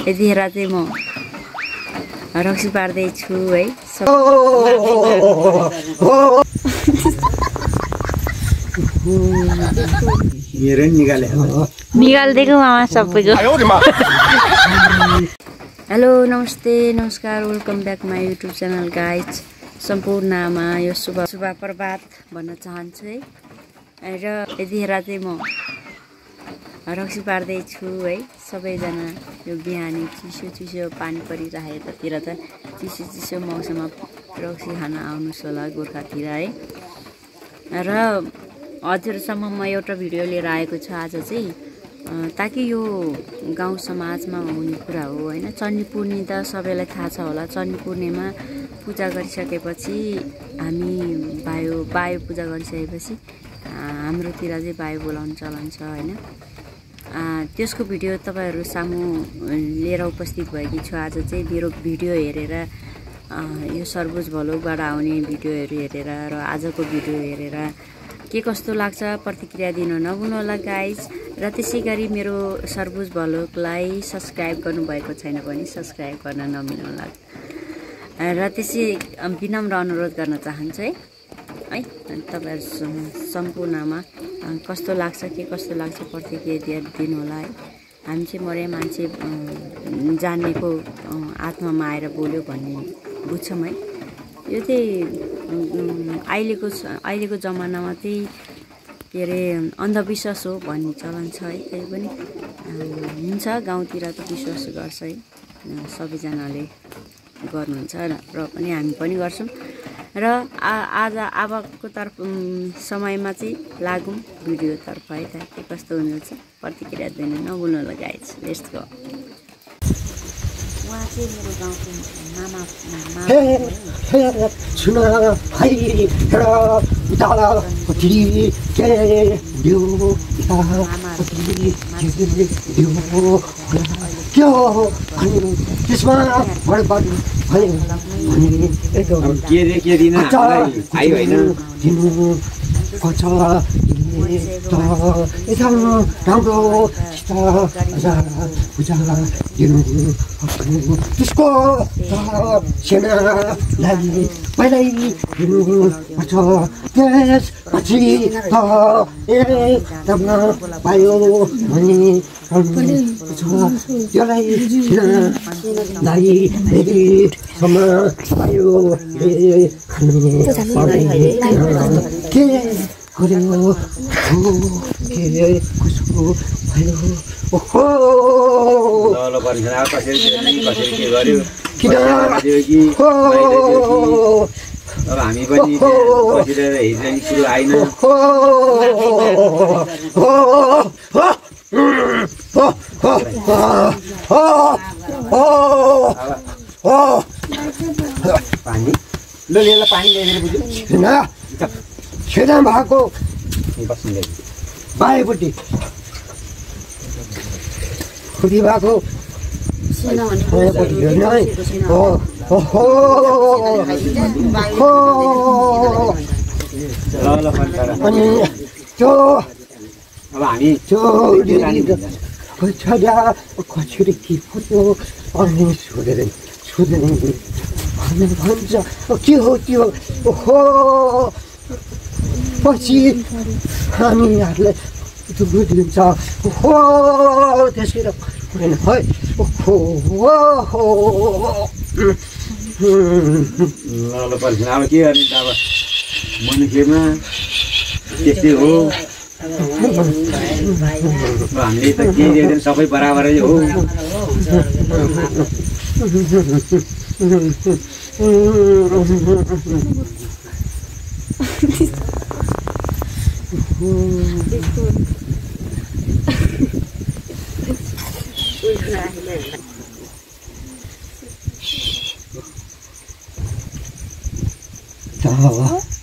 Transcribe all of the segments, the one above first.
यतिखेर चाहिँ म रक्सी पार्दैछु है। निकालिदिएको मामा सबैको। हेलो नमस्ते नमस्कार welcome back my YouTube channel guys. सम्पूर्णमा यो शुभ प्रभात भन्न चाहन्छु है। र यतिखेर चाहिँ म रक्सी पार्दैछु है। सबैजना यो बिहानी चिसो चिसो पानी परिरहेको यतातिर त चिसो चिसो मौसममा रक्सी खान आउनुहोस् होला गोर्खातिर है। र हजुरसम्म म एउटा भिडियो लिएर आएको छु आज चाहिँ, ताकि यो गाउँ समाजमा हुने कुरा हो हैन। चण्डी पूर्णे त सबैलाई थाहा छ होला। चण्डी पूर्णेमा पूजा गरिसकेपछि हामी बायो पूजा गरिसकेपछि हाम्रोतिर चाहिँ बायो बोलाउने चलन छ हैन। त्यसको भिडियो तपाईहरु सामु लिएर उपस्थित भएकी छु आज चाहिँ। मेरो भिडियो हेरेर यो सर्बुज भलोगबाट आउने भिडियोहरु हेरेर र आजको भिडियो हेरेर के कस्तो लाग्छ प्रतिक्रिया दिन नभुल्नु होला गाइज। र त्यसैगरी मेरो सर्बुज भलोगलाई सब्स्क्राइब गर्नुभएको छैन भने सब्स्क्राइब गर्न नबिर्नु होला। र त्यसै विनम्र अनुरोध गर्न चाहन्छु है तपाईहरु सम्पूर्णमा कस्तो लाग्छ के कस्तो लाग्छ प्रतिक्रिया दिनु होला है। हामी चाहिँ मरे मान्छे जानेको आत्मामा आएर बोल्यो भन्ने बुझ्छौँ है। यो चाहिँ अहिलेको जमानामा चाहिँ के अरे अन्धविश्वास हो भन्ने चलन छ है। त्यही पनि हुन्छ गाउँतिर त विश्वास गर्छ है, सबैजनाले गर्नुहुन्छ र पनि हामी पनि गर्छौँ। र आज अबको समयमा चाहिँ लागौँ भिडियोतर्फ है त के कस्तो हुनुहुन्छ प्रतिक्रिया दिनु नभुल्नु होला गाइज। Let's go. उहाँ चाहिँ मेरो गाउँको मामा त्यसको सेना लागि पहिल्यै दिनुपर्छ, त्यसपछि एकदम पायो भने त्यसलाई सेनालाई हेरीसम्म पायो के गर्यो के कसो भयो। ओहो हामी पनि बसिरहेर हिजो सुरु आइन। पानी ल लिएर पानी ल्याएर बुझ्यो सेना भएको बाएपट्टि खुदी भएको अनि त्यो अब हामी त्यो कसरी के फुट्यो अनि सोधेर भन्छ के हो त्यो। ओहो पछि हामीहरूलाई दुःख दिन्छ। ओहो त्यसै होइन है। ओहो ल पर्छ अब के गर्ने त अब मनुष्यमा त्यस्तै हो। हामीले त के दिँदैन सबै बराबरै हो।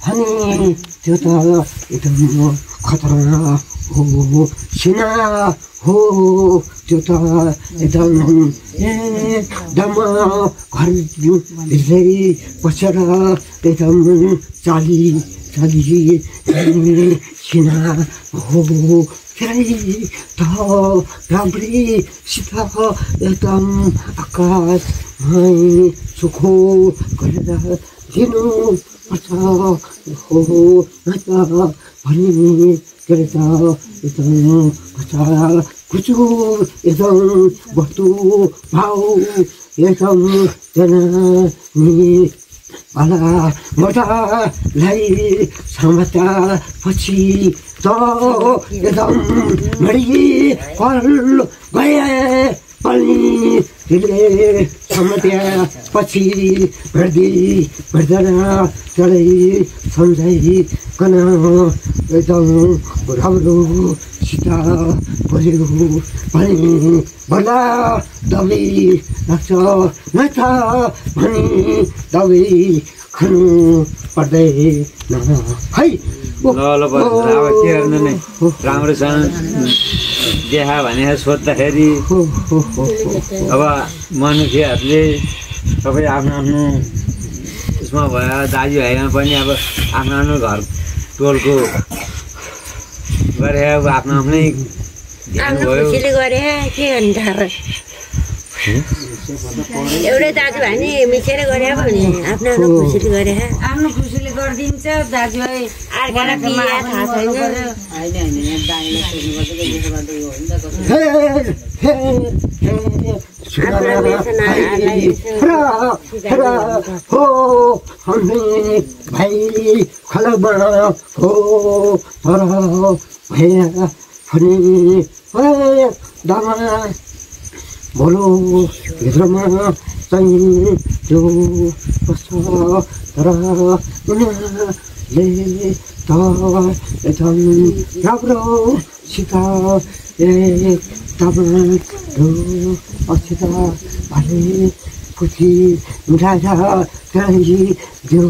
अनि त्यो त एकदम खतरा हो सेना हो त्यो त एकदम घर भित्रै बसेर एकदम चाली सिना हो तेरै त राम्री सिता एकदम आकाशमै सुखो गरेर दिनु पर्छ हो त भनी के त एकदम कचाल कुचुर एकदम बस्तु भाउ एकदम जनानी वाला मोटालाई समाचार पछि त एकदम मरि पल गए पनि तिमीले समाचार पछि भेट्दैन चढै सम्झाइकन एकदम राम्रोसित बोल्यो भने बल्ल दबाई लाग्छ न त भनी दबाई खानु पर्दैन है। ल अब के गर्नु नै राम्रोसँग देखा भने सोद्धाखेरि अब मनुष्यहरूले सबै आफ्नो आफ्नो उसमा भयो दाजुभाइमा पनि अब आफ्नो आफ्नो घर टोलको गरे अब आफ्नो आफ्नै ध्यान भयो गरे के गर्नु एउटै दाजुभाइ नि मिसेर गरे भने आफ्नो आफ्नो खुसीले गरे आफ्नो खुसीले गरिदिन्छ दाजुभाइ अर्कालाई पिया थाहा हो हामी भाइ खलबड हो तर भैया पनि दामा बोलो भित्रमा चाहिँ जो बस्छ तर उनीहरूले त एकदम राम्रोसित एकदम असित भाइ खुसी मिठाई दियो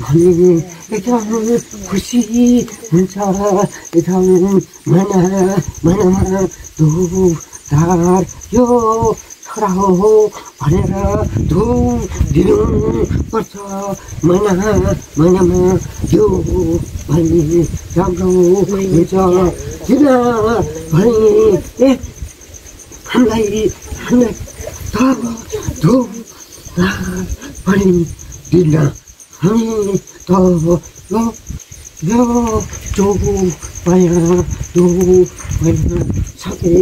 भने एकदम खुसी हुन्छ एकदम महिनामा धार यो छोरा हो भनेर धुम दिनु पर्छ महिनामा यो भने राम्रो हुन्छ किन भने हामीलाई धुम पनि दिन हामी त यो जो पाया जो पाया साथै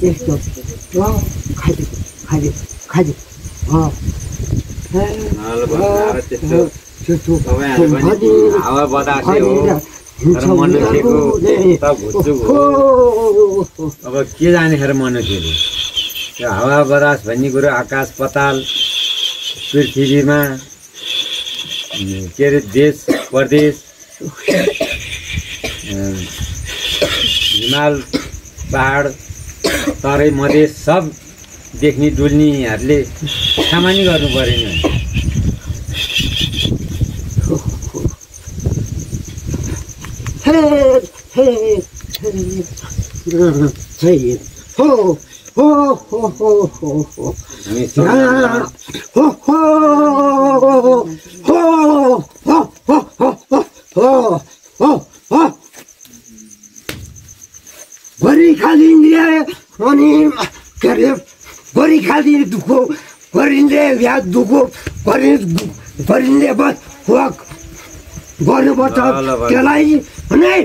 यस्तो खाइदियो हावा बतासे हो तर मनुष्यको त भुचुक हो। अब के जानेखेर मनुष्यले त्यो हावा बतास भन्ने कुरो आकाश पताल पृथ्वीमा के अरे देश प्रदेश हिमाल पहाड तराई मधेस सब देख्ने डुल्नेहरूले सामान्य गर्नु परेन। गरी खालिदिए अनि के अरे गरी खालिदिने दुःख गरिँदै या दुःख गरिँदै बस गर्नुपर्छ त्यसलाई भने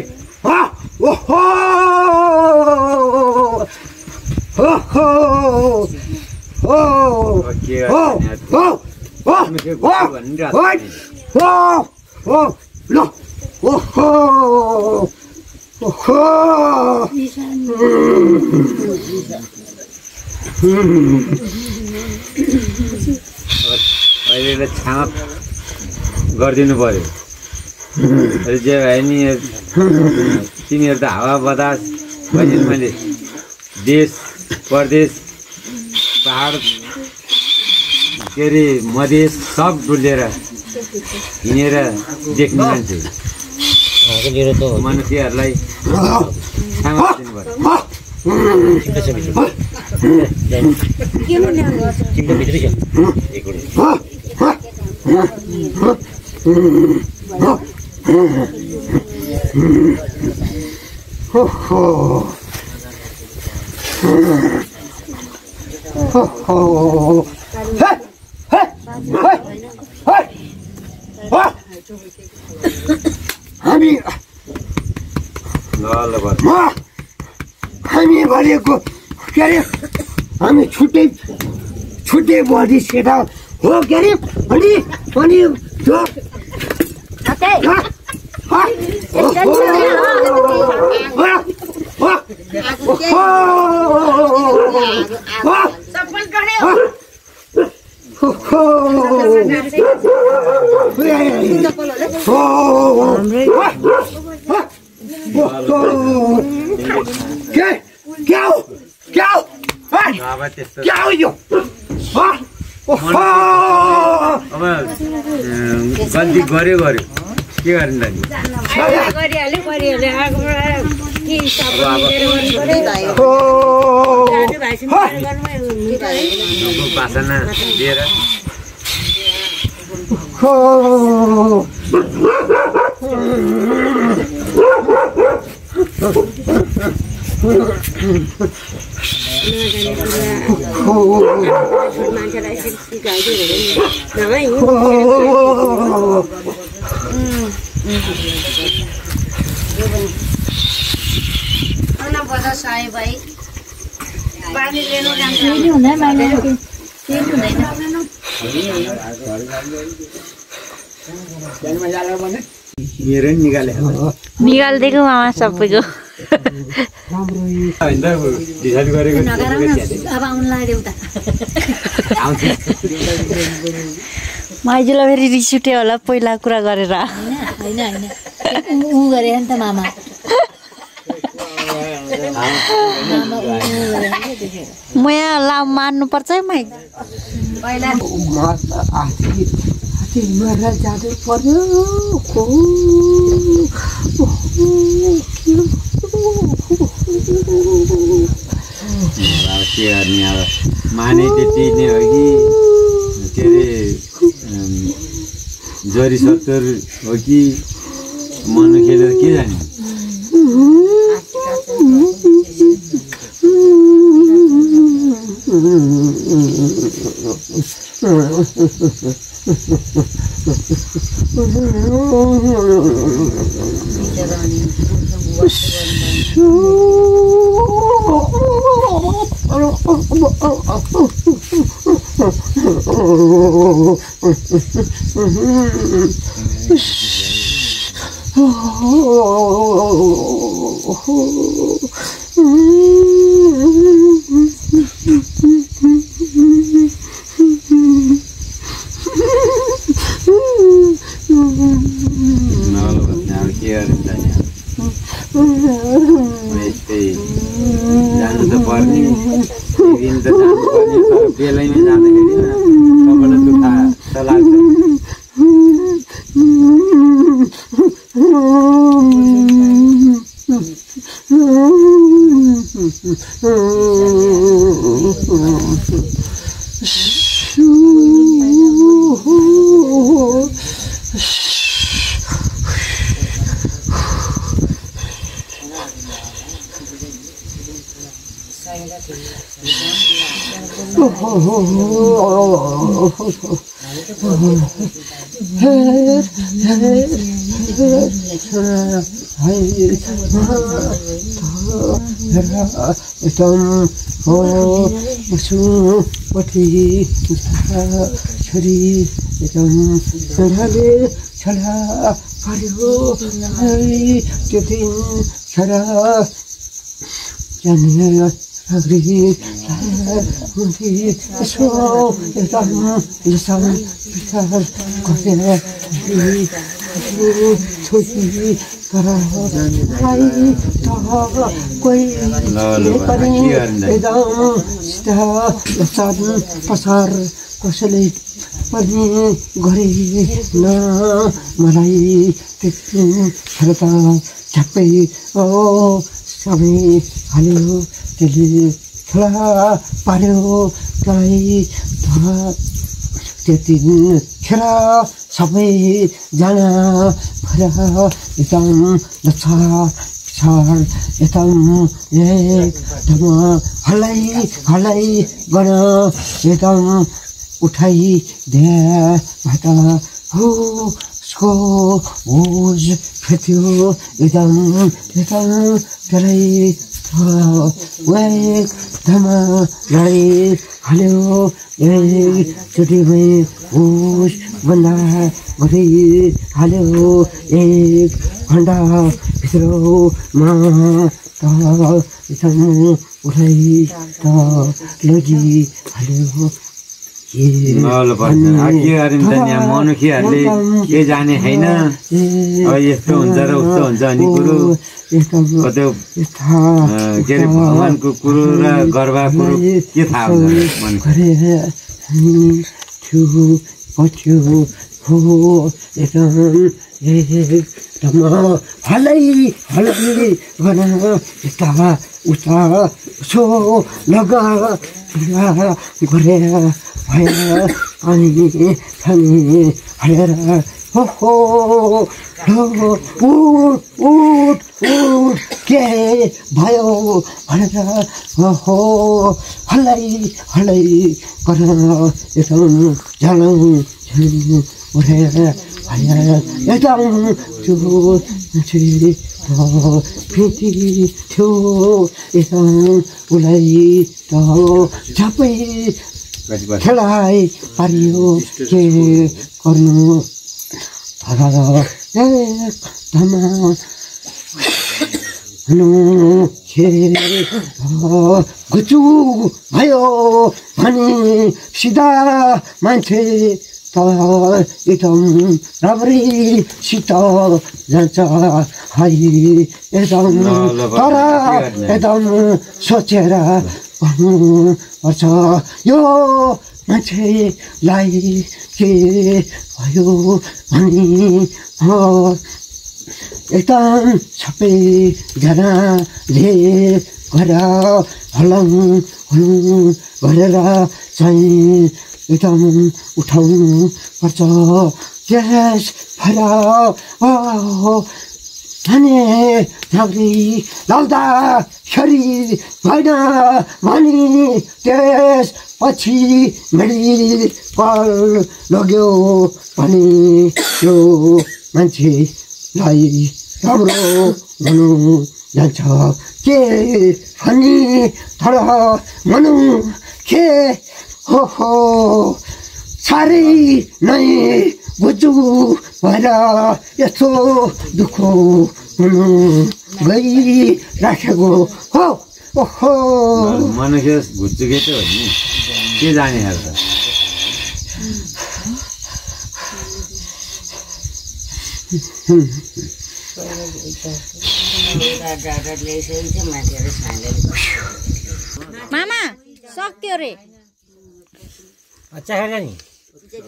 अहिले छाप गरिदिनु पर्यो। जे भयो नि तिनीहरू त हावा बतास भने मैले देश प्रदेश पहाड के अरे मधेस सब डुलेर हिँडेर देख्ने मान्छे मनुष्यहरूलाई सामा दिनु पर्यो। हामी भनेको के अरे हामी छुट्टै बडी सेटा हो के अरे अनि त्यो क्या हो यो अब गल्ती गर्यो के गर्ने पासना दिएर मान्छेलाई सिकाइदियो पानी लिनु जान्छ मेरो निकालिदिएको मामा सबैको डिसाइड गरेको अब आउनलाई देउता माइजूलाई फेरि रिस उठ्यो होला पहिला कुरा गरेर होइन ऊ गरे नि त मामा म यहाँ ला मान्नुपर्छ है माइ पहिला मरेर जाँदै पर्यो के गर्ने अब माने त्यति नै हो कि के अरे जरी सत्तर हो कि मन खेलेर के जाने जानु त पर्ने दिन त जानु पर्ने तर बेलैमा जाँदाखेरि सबैलाई दुःख त लाग्छ पसार कसैले पनि गरे न मलाई त्यतिखेर त झ्याप्पै सबै हाल्यो त्यसले खेला पार्यो तँलाई त्यतिखेर सबैजना भएर एकदम लक्षार एकदम एकदम हल्लाइ हल्लाइ गर्न एकदम उठाइदिए भए त हो उसको होज फेर्थ्यो एकदम एकदम त्यसलाई एकदम हाल्यो एकचोटिमै होस बन्दा गरी हाल्यो 1 घन्टा भित्रमा त एकदम उठाइ त लगी हाल्यो के मनुखीहरूले के जाने होइन यस्तो हुन्छ र उस्तो हुन्छ भन्ने कुरो कतै के अरे भगवानको कुरो र गर्वा कुरो के थाहा हुन्छ हल्लाइ हल्लाइ गर्न यता उता सो लगा गरेर भएर अनि खाने हालेर हो उठ के भयो भनेर हो हल्लाइ हल्लाइ गरेर एकदम झलङ उठेर भएर एकदम त्यो फेरि थियो एकदम उसलाई त झ्यापै खेलाइ पारियो के गर्नु गुचु भयो भने सिधा मान्छे त एकदम राम्रैसित जान्छ है एकदम तर एकदम सोचेर भन्नुपर्छ यो मान्छेलाई के भयो भने एकदम सबैजनाले गरेर हल्लाङ गरेर चाहिँ एकदम उठाउनु पर्छ त्यस भएर भने झाँक्री लाउँदाखेरि भएन भने त्यसपछि मेडिकल लग्यो भने त्यो मान्छेलाई राम्रो भनौँ जान्छ के भनी तर भनौँ के हो साह्रै नै बुझु भएर यस्तो दुःख हुनु गइराखेको हो ओहो मनुष्य घुच्चुकै त हो नि के जाने यार त मामा सक्यो रे अच्छा खाने नि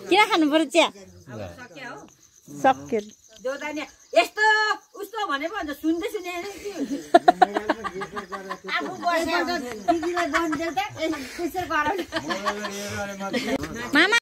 किन खानु पर्यो चिया सक्यो यस्तो उस्तो भने पो अन्त सुन्दै सुने मामा